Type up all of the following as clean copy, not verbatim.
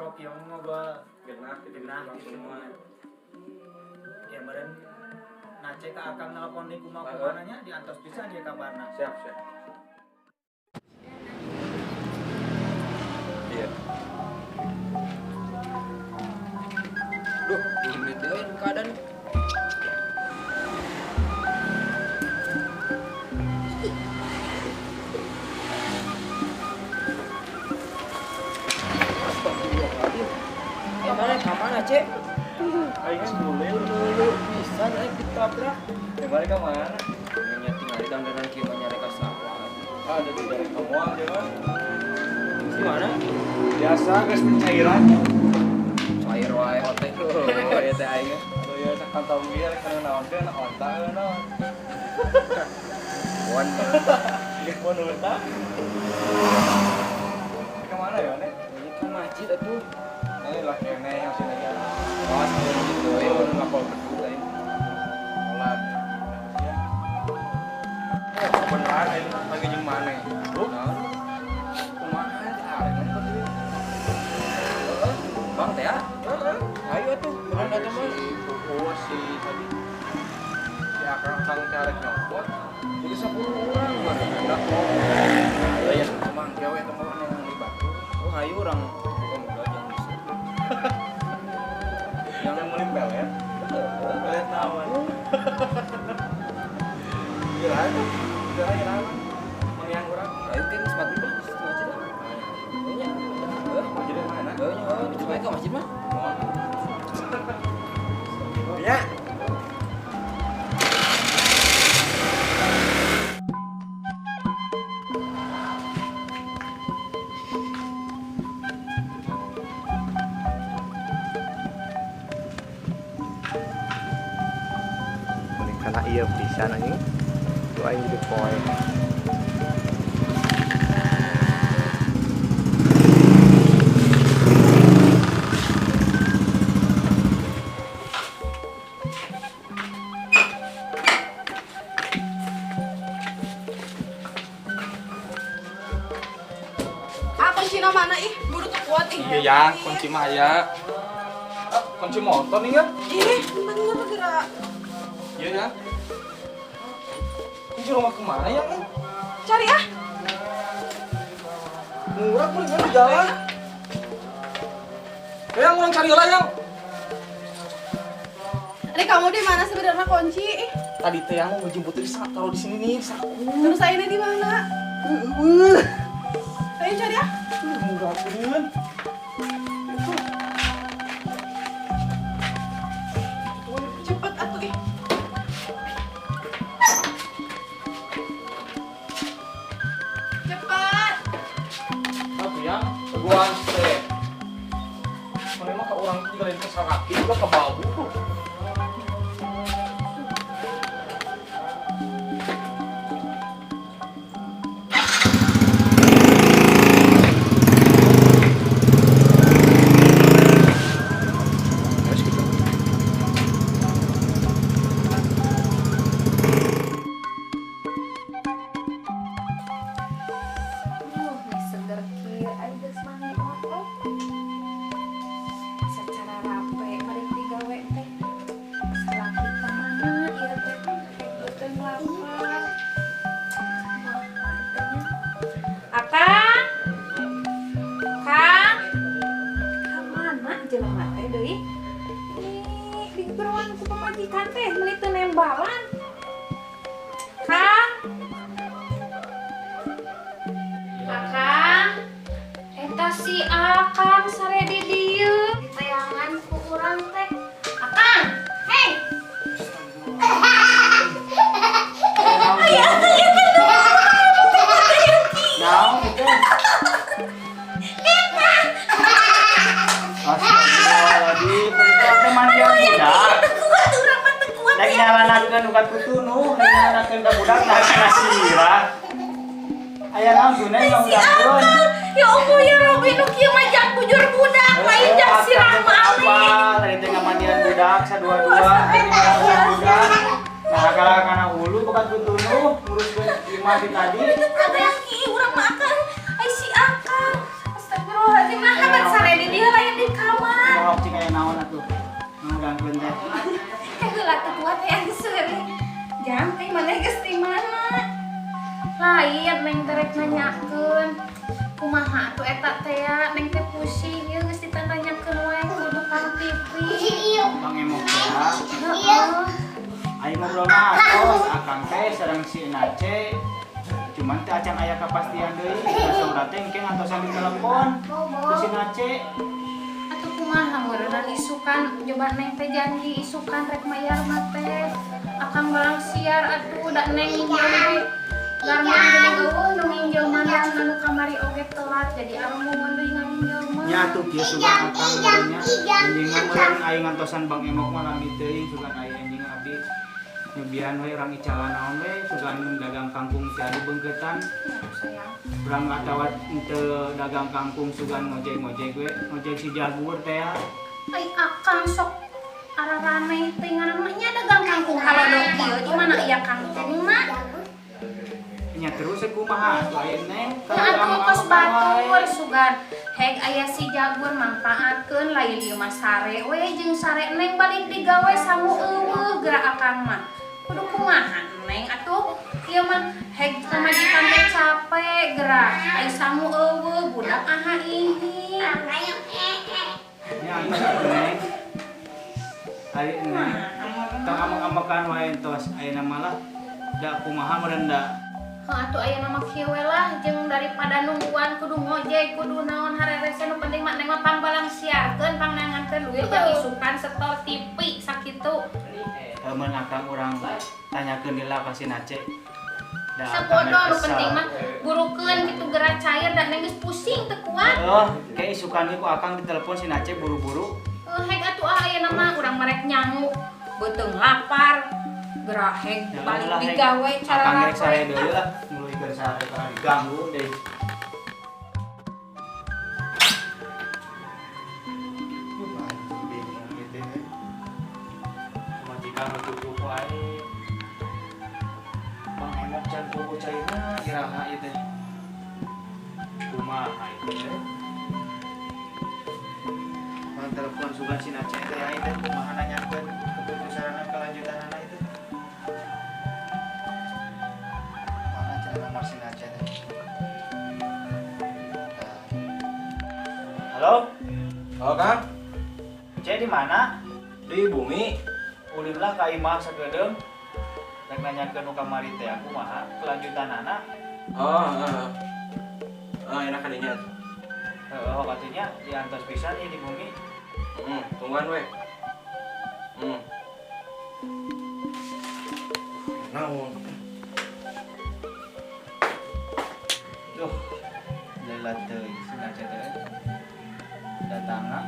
sok yang ngobrol genah semua. Ya meren nace ka akang nelpon di kumaha nya diantos pisan dia kabarna. Siap. Iya. Duh, 2 menit deui keadaan. Kemana, Cek? Aing dulu. Bisa naik ditabrak. Kemarin ke mana? Nya tinggal di dandanan kieu mah nyari ka sawah. Ada di dari kamuan dia mah. Gimana? Biasa geus pencairan. Cair wae otek. Oh, ya teh aing. Tuh ya kantong dia kana naon teh na onta naon. Wan. Mau onta. Kemana ya, Nek? Ini ke masjid atuh. Ini lah kene yang sini ya. Awas kalau gitu euy mun lapor berdua aing. Sholat. Ya. Oh, beneran ini lagi jeung mana? Naon? Kumaha teh arek mah teh. Bang teh ya? Ayo atuh, beneran atuh mah. Si tadi si akang carek nyopot jadi 10 orang hendak mau Ya emang cewek teman yang di Batu. Oh, hayu urang enggak jeung bisa. yang melimpel ya pelet naon gila itu gila naon mengiang urang Ayo kan geus maghrib lah, di masjid lah. Nya. jadi mana Nya, coba ke masjid mah. ya karena iya bisa anjing itu aing jadi poe Kunci mana ih? Buru tuh kuat ih. iya yang kunci mah aya kunci motor nih kan Ih, bener bergerak. iya ya kunci rumah kemana ya kan Cari ah. murah pun di jalan yang orang cari lah yang Ini kamu di mana sebenarnya kunci? Ih, tadi teh yang mau jemput taruh di sini nih saku terus saya ini di mana? Ayo cari ah. murah pun Cepet atuh ih. Cepet. apa ya teguhan teh mana mah ke orang tinggalin ke saraki juga ke bau Seger kieu aya geus mangga otot. Secara rapi mari digawe teh. Salaki ka mana ieu teh? Teh lapar. Akang. Kang. Ka mana jelema teh deui? Ini digerowan ku pamajikan teh meuli teu nembalan. Kang. Akang, eta si Akang sare di dieu ditayangan ku urang teh. Akang, hei. naon itu Astagfirullahaladzim, itu teh mandian budak. Lagi nyalanakeun bukan kutunuh, lagi nyalanakeun ka budak nah kana sirah. Aya naon gunanya ngundangkeun? Ya Allah ya Robi nu kieu mah jak bujur budak lain jak sirah apa? mah. Tadi teh ngamandian budak sadua-dua, tadi ngamandian budak. Nah, kalau kana hulu bukan kutunuh, nguruskeun imah di tadi. Ada yang kieu urang mah Akang, ai si Akang. Astagfirullahaladzim nah habat sare di dieu lain di lain neng terek nanyakeun kumaha atuh eta teh ya neng teh pusing ieu geus ditanyakeun wae kudu Kang Pipi. Bang Emok ya. Heeh. Ayo ngobrol mah atos, akang teh sareng si Nace. Cuman teh acan aya kapastian deui, sasaura teh engke ngantosan di telepon. Ku si Nace. Atuh kumaha meureunna isukan coba neng teh janji isukan rek mayar mah teh. Akang barang siar atuh da neng nginjau garman jadi eueuh nu nginjau mana anu kamari oge telat jadi aromongan deui nginjau mah. Nya atuh kieu sugan akang meureunnya. Anjing mah meureun aya ngantosan Bang Emok mah lami teuing sugan aya anjing abdi. Nyobian we urang icalan naon we sugan dagang kangkung teh adu beungkeutan. Aduh sayang. Urang atawat teu dagang kangkung sugan ngojek-ngojek we, ngojek si Jagur teh ya. Ai akang sok ararame teh ngaran mah nya dagang kangkung halodo kieu di mana ieu kangkung mah? Nya terus kumaha atuh aya neng. Ya atuh kos batur sugan. Heg aya si Jagur manfaatkeun lain ieu mah sare we jeung sare neng balik digawe sangu eueuh geura akang mah. Kudu kumaha neng atuh ieu mah heg pamajikan teh capek geura ai sangu eueuh budak aha ini. Nya atuh neng. Ari neng. Tong amok-amokan wae entos ayeuna malah da kumaha meureun da. Atuh aya nama kieu we lah jeung daripada nungguan kudu ngojek kudu naon harerese nu penting mah neng mah pangbalang siarkeun pangnangankeun duit jeung isukan setor TV sakitu. Mun akang urang tanyakeun heula ka si Nace. Sapodo nu penting mah burukeun kitu geura cair dan neng geus pusing teu kuat. Kayak isukan ku akang ditelepon si Nace buru-buru. Heg atuh ayeuna mah urang merek nyangu beuteung lapar. Geraheg balik digawe cara akang rek sare deui lah mulihkeun sare kana diganggu deui. Majikan nutup wae. Bang Emok can kuku cairna iraha ieu teh. Kumaha ieu teh? Mun telepon sugan si Nace teh aya teh kumaha nanyakeun keputusan kelanjutanana itu. Nomor si Nace teh. Halo? Oh Kang, Ce di mana? di bumi. Ulimlah ka imah sagedeung. Rek nanyakeun nu kamari teh kumaha kelanjutanana. Enak kadinya. Heuh katunya diantos pisan ieu di bumi. Tungguan we. Naon? Duh. Lelat teuing si Nace teh. Datangna.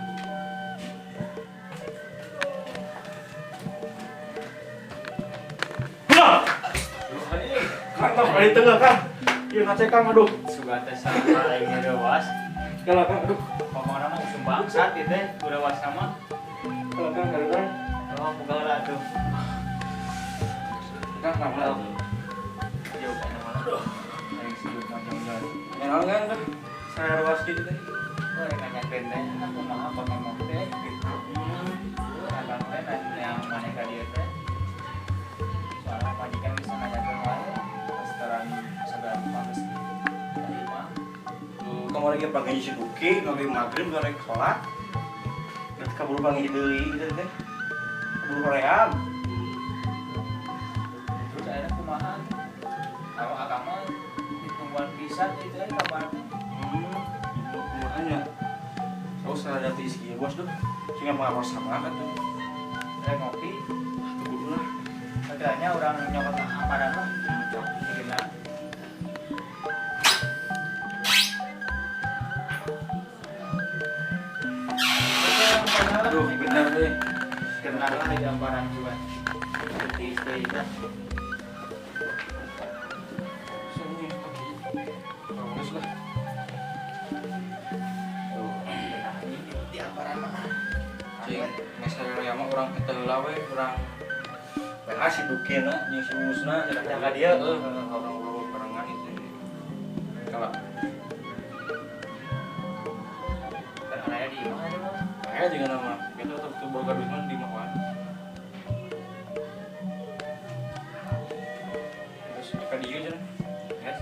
Kang, di tengah Kang. Ieu Nace Kang aduh. Sugan teh saha lain dewas. Kalau Kang aduh. Pokona mah usum bangsat ieu teh dewas mah. Kalau Kang Kang. Oh, bukalah tuh. Kang kenapa? Jauh kana mana. Aing sibuk macam jalan. Naon Kang? Saya ruas kitu teh. Oh, rek nanyakeun teh kumaha Bang Emok teh gitu. Akang teh yang mana ka dieu teh. Soalnya majikan bisa nanyakeun wae restoran segala bagus dari mah. Kamu lagi panggil si Duki, lagi maghrib lagi sholat. Terus kabur panggil deui gitu teh. Kabur hoream. Terus akhirnya kumaha? Kalau akang mah ditungguan pisan itu teh kabarnya. Kumahanya. Oh, saya ada di sini bos tuh. Sehingga mengapa sama kan tuh. Rek ngopi. Tunggu dulu lah. Akhirnya orang nyokot aparan mah. Gimana? Aduh, benar deh. Kenal lah gambaran juga. Seperti itu. Sini pagi. Bagus lah. Tuh, di gambaran mana? Cing, masalah yang mah orang kita lawe, orang PH si Duki na, yang si Musna, Jaga dia. orang barengan itu. Kalau Karena di mana? saya juga nama, kita tetap tuh boga duit di Mawan. Terus ke dia aja, Yes.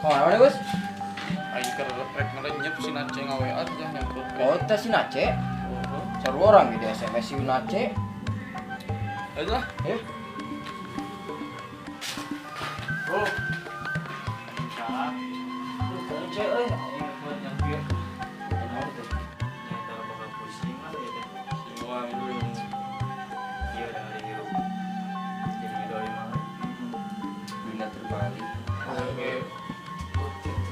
Kemana mana Gus? Aing keur rek ngerenyep si Nace ngawean nya nyambut. Oh teh si Nace. Seru orang gitu SMS si Nace. Ayolah. Yuk. Bro. Salah. Terus Nace euy, aing mah nyangkir. Naon teh? Nyata bakal pusing lah ya teh. Semua itu Iya udah ada hirup. Jadi ngidoli mah. Dunia terbalik. oke.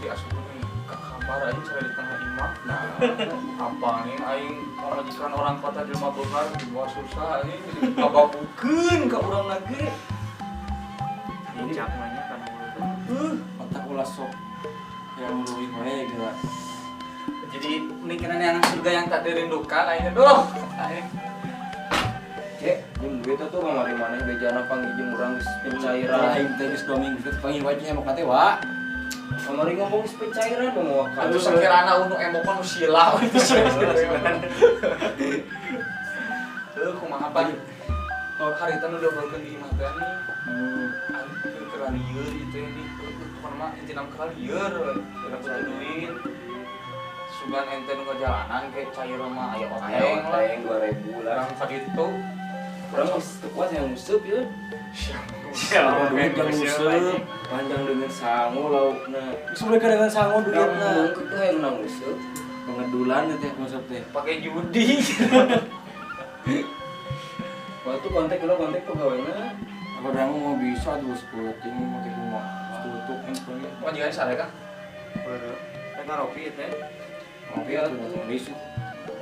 Di asup nih ka kamar aing saya di tengah imah. Nah, apa nih aing pamajikan orang kota jelema beungar dua susah aing kababukeun ka urang lagi. Dicak nanya kan mulut. Otak ulah sok yang luwih wae gitu. Jadi mikiran yang surga yang tak dirindukan aing aduh. Aing Cek, jeung duit tuh kamari maneh bejana panggil jeung urang geus pencairan. Aing teh geus 2 minggu teh panggil wajah emok teh wa. Kamari ngomong geus pencairan mau atuh sakirana unu emokan nu sila itu kumaha pan kalau hari itu udah balikin di imah teh nih aing keur lieur itu ini kumaha intina keur lieur udah butuh duit sugan ente nu jalanan ke cair mah aya oteng lah yang 2000 lah. urang ka ditu Urang geus teu kuat yang nguseup ye. Kalau duit yang nguseup, Panjang dengan sangu laukna. sebenarnya dengan sangu duitna. Mungkin tuh yang nang nguseup. Pengedulan teh nguseup teh. pakai judi Waktu kontak tuh gawena. Aku udah mau bisa terus puting pakai rumah. Tutup handphone. mau jigan sare kan Beureuh. Rek ngaropi teh. Ngopi atuh tulis.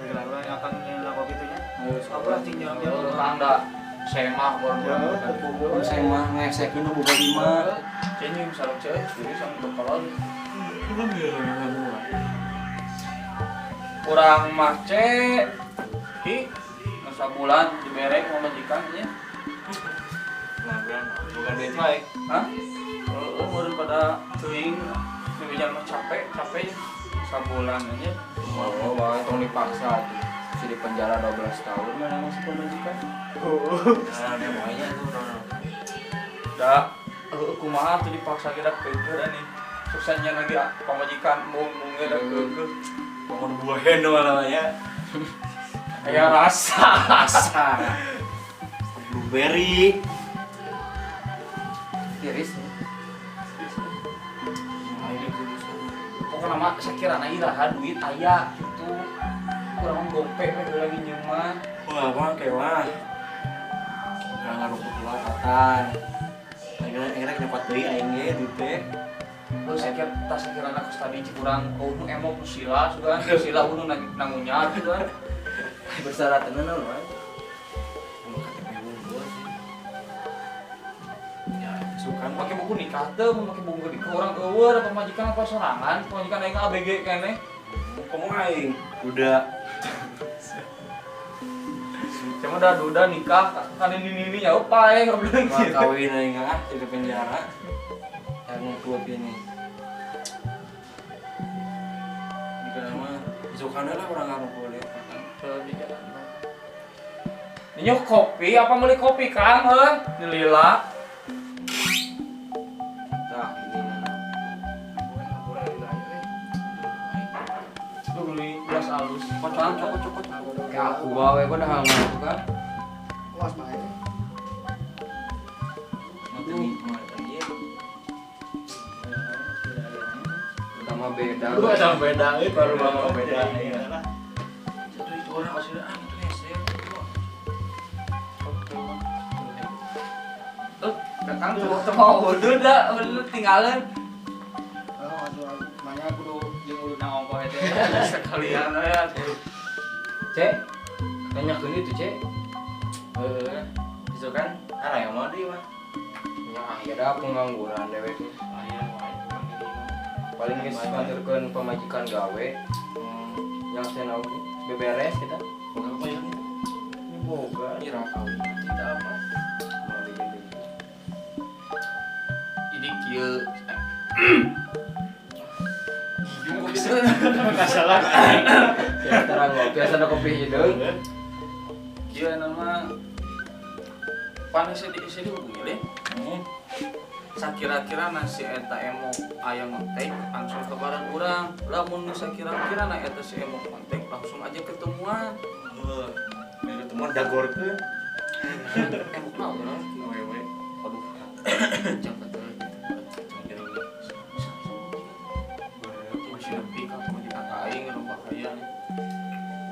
Rek lalu akan nyelang kopi teh nya. Ayo Apa cing jalan-jalan. orang da semah baru saya mah ngesekeun buka 5. Cenyum sarung ceuh, jadi sama bekalon. Kurang mace, masa bulan diberek mau majikan nya. Bukan duit baik. Hah? Baru pada teuing, kebijan mah capek ya. Sabulan aja. Oh, bae tong dipaksa. Si di penjara 12 tahun mana masih pemajikan. Nah, dia maunya tuh. Da, kumaha tuh dipaksa kita keukeun nih. Susahnya lagi pamajikan mung da keukeun. Mau buahin namanya. Aya rasa. Blueberry. Tiris. Pokoknya mah sakirana iraha duit aya gitu. Kurang gope we lagi nyeumah. Wah, apa kewah. Nggak ngaruh kelapatan. Akhirnya dapat deui aing ge duit teh. Lu sakirana geus tadi kurang nu emo ku sila sugan sila unu nangunya gitu kan. Bersyarat tenan mah. Ya, sukan Make buku nikah teh mun make buku nikah urang eueur pamajikan apa sorangan pamajikan aing ABG keneh. kamu aing udah Cuma udah nikah kan ini ya upae ngobrol mah gitu. kawin aing di penjara. Yang klub ini. Jika nama sukan lah orang ngaruh boleh. Nyok kopi apa beli kopi Kang heuh? Ni lila. Tah ini mana? Lu beli gelas halus. Kocok. Kayak aku bawa gua dah hangat tuh kan. Was bae. Nanti nikmat aja. Pertama beda. Lu ada beda baru bangun beda. Satu itu orang masih ada itu hese. Kakang tuh mau wudu dah, lu tinggalan. Oh, aduh, manya kudu jeung uluna ongkoh teh. Sekalian ya. Cek. Tanyakeun itu, Cek. Itu kan arah yang mau di mah. Ya, ada pengangguran dewe tuh. Paling geus ngaturkeun pamajikan gawe. Yang senau beberes kita. Apa ya? Ini boga. Ira kawin tidak apa. Mau dijadi. Jadi kieu Masalah. Ya terang ngopi asana kopi hideung. kieu nama panas di hubungi deh. sakira-kira nasi eta emo aya ngontek langsung kabaran urang. Lamun nu sakira-kira na eta si emo ngontek langsung aja ketemuan. Dari teman dagorkeun. Emo naon urang? Awewe. Aduh. Jangan betul. Masih lebih kan majikan aing anu bahaya.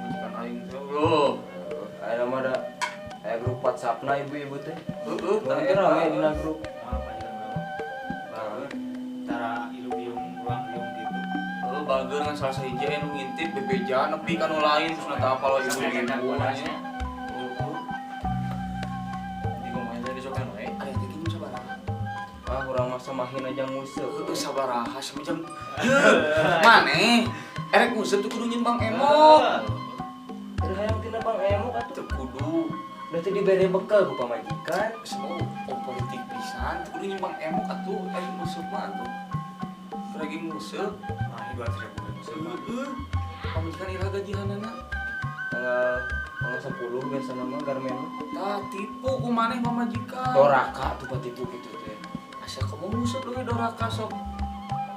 Majikan aing teh. Oh. Aya mah ada aya grup WhatsApp-na ibu-ibu teh. Heeh, Mungkin rame dina grup. Cara ilung-ilung ruang-ilung gitu. Bager ngan salah sahiji anu ngintip bebeja nepi ka nu lain terus nata apal ibu-ibu nya. Di ngomongnya dari sokan we. Aya teh kitu sabaraha? Ah urang mah samahin aja museu. Heuh sabaraha samajam. Maneh erek museup tuh kudu nyimbang emo. Teu hayang tina Bang Emo atuh. Teu kudu Da teu dibere bekal ku pamajikan. semua politik pisan teu kudu nyimbang emo atuh aing museup mah atuh. Lagi museup. Nah, 2.000 Heuh. Pamajikan ira gajihanana. Tanggal 10 biasana mah garmen mah. Tah tipu ku maneh pamajikan. Doraka tuh patipu gitu teh. Asa kamu museup leuwih doraka sok.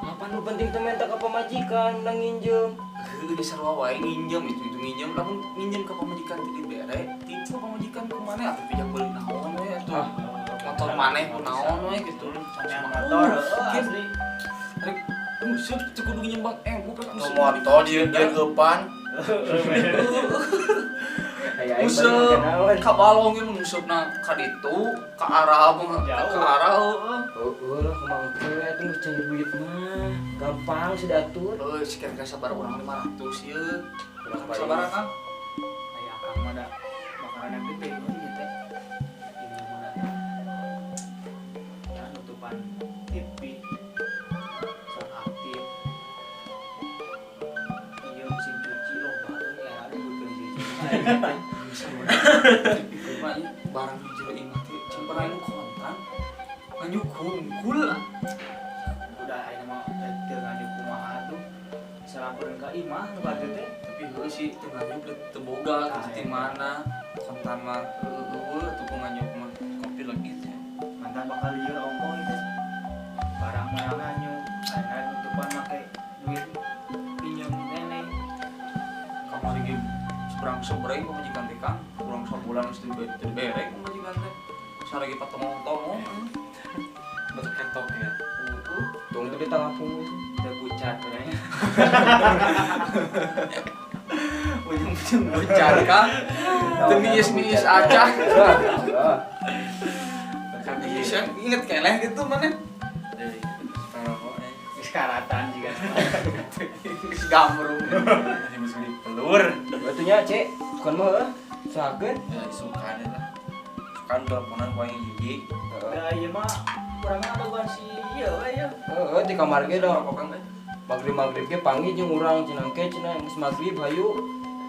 Apa nu penting teh minta ka pamajikan nang nginjem. Heuh di sarua wae nginjem itu nginjem lamun nginjem ka pamajikan teh dibere tipu pamajikan ku maneh atuh pijak beuli naon we atuh. Motor maneh ku naon we gitu. Sampean motor asli. Rek museup teu kudu nyimbang emo kan museup. Motor dia depan. Aya aing Museup naon. ka balong ge museup ka ditu ka arah mah ka arah heueuh. Heueuh lah kumaha teh atuh geus cair duit mah. Gampang sedatur. Si kira-kira sabar urang 500 ieu. Berapa Sabar Kang. Aya akang mah da bakaran yang gede ieu teh. Ini mah ya nutupan TV sok aktif. Ieu mesin cuci loba teh ya ada bukeun Rumahnya barang di jero imah teh cimpen anu kontan. Anyu kungkul. udah ayeuna mah teu ngaju kumaha tuh. Salampeun ka imah nu batu teh. Tapi heuh sih teu nganyuk teu boga gitu di mana. Kontan mah heueuh tuh ku nganyuk mah kopi lagi teh. Mantan bakal lieur ongko itu. Barang mah ngaju. Ayeuna nutupan make duit pinjem nenek. Kamu lagi seberang sebreng pemajikan teh Kang. Kurang sabulan geus teu berek pemajikan teh. Saregi patomong-tomong. Betul kentok ya. Tung teh di tengah punggung. Teu pucat kayaknya. Ujung-ujung bocar Kang. Teu miis-miis acah. Kan bisa inget keleh gitu mana? Dari sekarang kok Geus karatan juga. Geus gambrung. masih bisa pelur. Batunya cek, bukan mah heuh. Sakeun. Ya suka deh lah. Suka teleponan ku yang hiji. Da ieu mah urang ada bukan si ieu we ya. Heeh, di kamar ge da. Apa Kang teh? Magrib ge panggih jeung urang cenah ke cenah geus magrib hayu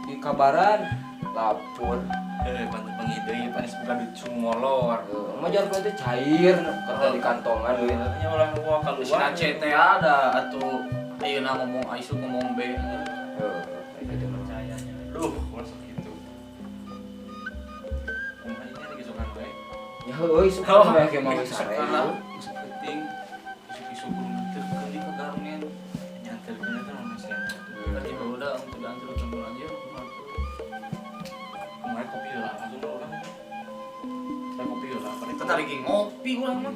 di kabaran lapor. Bantu pengide panis bukan di sumolor. Mah jarkeun teh cair kata di kantongan duit. Nya ulah gua Si keluar. Nace teh ada atuh ayeuna ngomong Aisu ngomong B. Heeh, kitu mah. Percayanya. Duh, masuk gitu. Kumaha ini lagi sokan we. Ya heuh suka mah ge mah geus sare. Salah, masuk penting. Isu-isu belum terkeun di kagarungan. Nyantel bener kan masih nyantel. Tadi udah untuk diantar campur aja. Kumaha kopi lah langsung orang. Saya kopi lah. Kita tarik ngopi urang mah.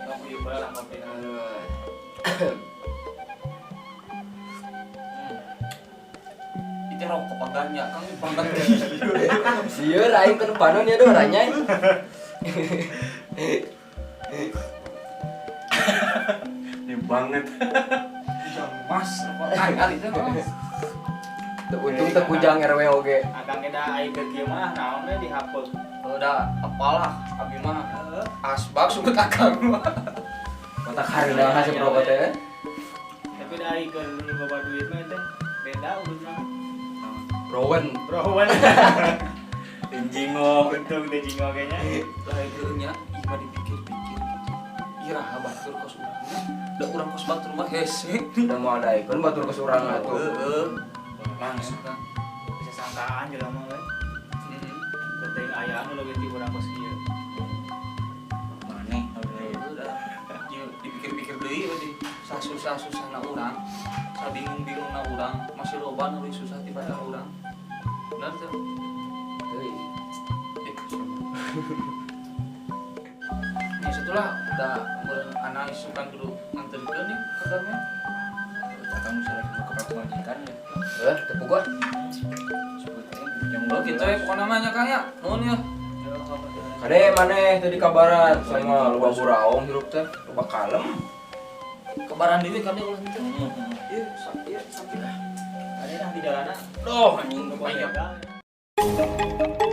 Kopi bae lah kopi. Itu rokok paganya Kang pangkat. Sieun aing teu panon ya do ranya. Ini banget. Jam mas rokok kali teh Mas. Untung teu kujang RW oge. Akang eda aya ke kieu mah naon we dihapeuk. Udah apalah abi mah asbak sumpet akang mah. Mata karina hasil rokok teh. Tapi da aya ke nu bawa duit mah teh beda urutna. Browen. Browan. Injingok. Untung teh jinggo kayaknya. Lah itu nya ieu mah dipikir-pikir gitu. Iraha batur kos urang. Da urang kos batur mah hese. Udah mau ada ikon batur ke surang atuh. Heeh. Langsung Kan. bisa sangkaan jelema we. Heeh. Penting aya anu leuwih ti urang kos ieu. Maneh. Udah. deui berarti susah-susah na urang, sabingung-bingung na urang, masih loba nu susah ti badan urang. Bener teh. Deui. Ya setelah udah anak isukan dulu nganterkeun nih kadarnya. Kamu sudah ke majikan ya. Tepuk gua. Oh gitu ya pokoknya namanya Kang ya. Nuhun ya. Kade maneh tadi kabaran sama loba buraung hirup teh, loba kalem. Kebaran deui kan ulah teh. Ieu sakit. Ada yang di jalanan. Doh anjing banyak. banyak.